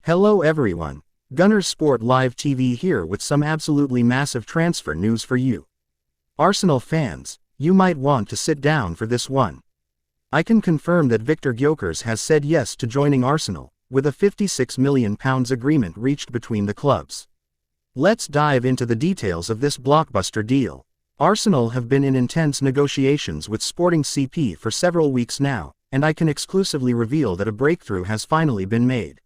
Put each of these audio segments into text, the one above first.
Hello everyone, Gunnerssportlivetv here with some absolutely massive transfer news for you. Arsenal fans, you might want to sit down for this one. I can confirm that Viktor Gyökeres has said yes to joining Arsenal, with a £56 million agreement reached between the clubs. Let's dive into the details of this blockbuster deal. Arsenal have been in intense negotiations with Sporting CP for several weeks now, and I can exclusively reveal that a breakthrough has finally been made.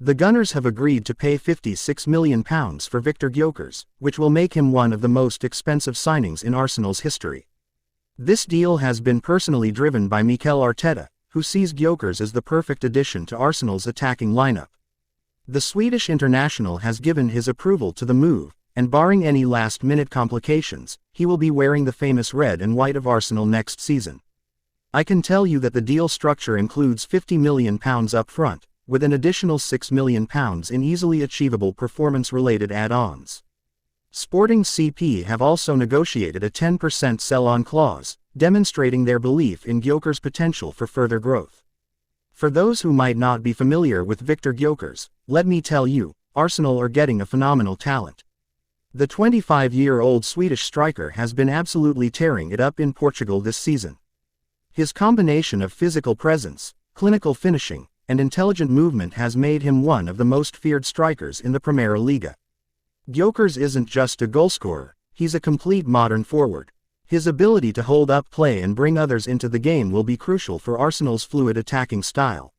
The Gunners have agreed to pay £56 million for Viktor Gyökeres, which will make him one of the most expensive signings in Arsenal's history. This deal has been personally driven by Mikel Arteta, who sees Gyökeres as the perfect addition to Arsenal's attacking lineup. The Swedish international has given his approval to the move, and barring any last-minute complications, he will be wearing the famous red and white of Arsenal next season. I can tell you that the deal structure includes £50 million up front, with an additional £6 million in easily achievable performance-related add-ons. Sporting CP have also negotiated a 10% sell-on clause, demonstrating their belief in Gyökeres' potential for further growth. For those who might not be familiar with Viktor Gyökeres, let me tell you, Arsenal are getting a phenomenal talent. The 25-year-old Swedish striker has been absolutely tearing it up in Portugal this season. His combination of physical presence, clinical finishing, and intelligent movement has made him one of the most feared strikers in the Premier Liga. Gyökeres isn't just a goalscorer, he's a complete modern forward. His ability to hold up play and bring others into the game will be crucial for Arsenal's fluid attacking style.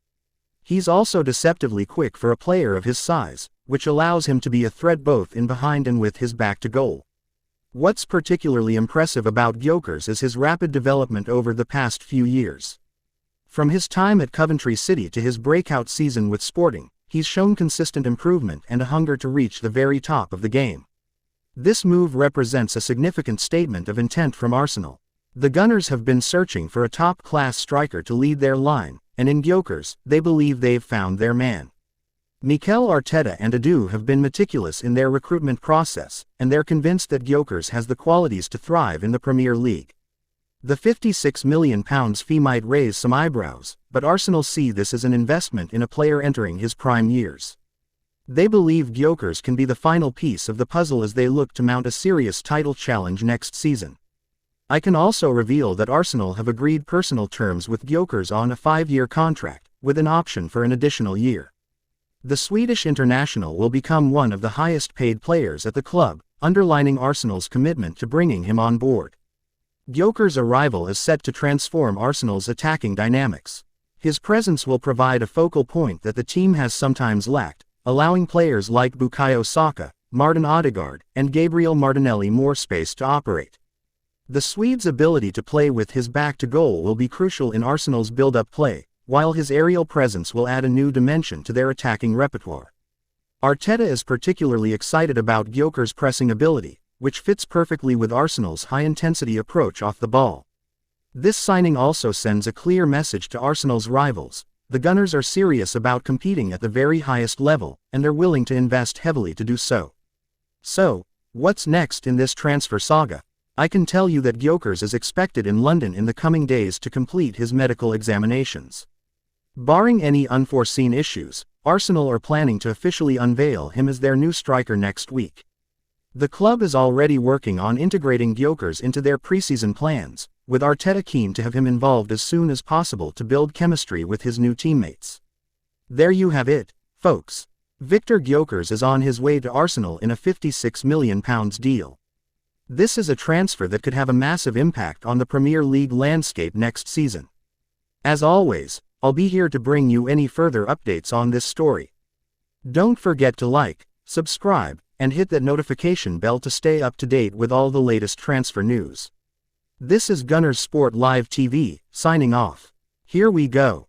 He's also deceptively quick for a player of his size, which allows him to be a threat both in behind and with his back to goal. What's particularly impressive about Gyökeres is his rapid development over the past few years. From his time at Coventry City to his breakout season with Sporting, he's shown consistent improvement and a hunger to reach the very top of the game. This move represents a significant statement of intent from Arsenal. The Gunners have been searching for a top-class striker to lead their line, and in Gyökeres, they believe they've found their man. Mikel Arteta and Edu have been meticulous in their recruitment process, and they're convinced that Gyökeres has the qualities to thrive in the Premier League. The £56 million fee might raise some eyebrows, but Arsenal see this as an investment in a player entering his prime years. They believe Gyökeres can be the final piece of the puzzle as they look to mount a serious title challenge next season. I can also reveal that Arsenal have agreed personal terms with Gyökeres on a 5-year contract, with an option for an additional year. The Swedish international will become one of the highest-paid players at the club, underlining Arsenal's commitment to bringing him on board. Gyökeres' arrival is set to transform Arsenal's attacking dynamics. His presence will provide a focal point that the team has sometimes lacked, allowing players like Bukayo Saka, Martin Odegaard, and Gabriel Martinelli more space to operate. The Swede's ability to play with his back to goal will be crucial in Arsenal's build-up play, while his aerial presence will add a new dimension to their attacking repertoire. Arteta is particularly excited about Gyökeres' pressing ability, which fits perfectly with Arsenal's high-intensity approach off the ball. This signing also sends a clear message to Arsenal's rivals. The Gunners are serious about competing at the very highest level, and they're willing to invest heavily to do so. So, what's next in this transfer saga? I can tell you that Gyökeres is expected in London in the coming days to complete his medical examinations. Barring any unforeseen issues, Arsenal are planning to officially unveil him as their new striker next week. The club is already working on integrating Gyökeres into their preseason plans, with Arteta keen to have him involved as soon as possible to build chemistry with his new teammates. There you have it, folks. Viktor Gyökeres is on his way to Arsenal in a £56 million deal. This is a transfer that could have a massive impact on the Premier League landscape next season. As always, I'll be here to bring you any further updates on this story. Don't forget to like, subscribe, and hit that notification bell to stay up to date with all the latest transfer news. This is Gunnerssportlivetv, signing off. Here we go.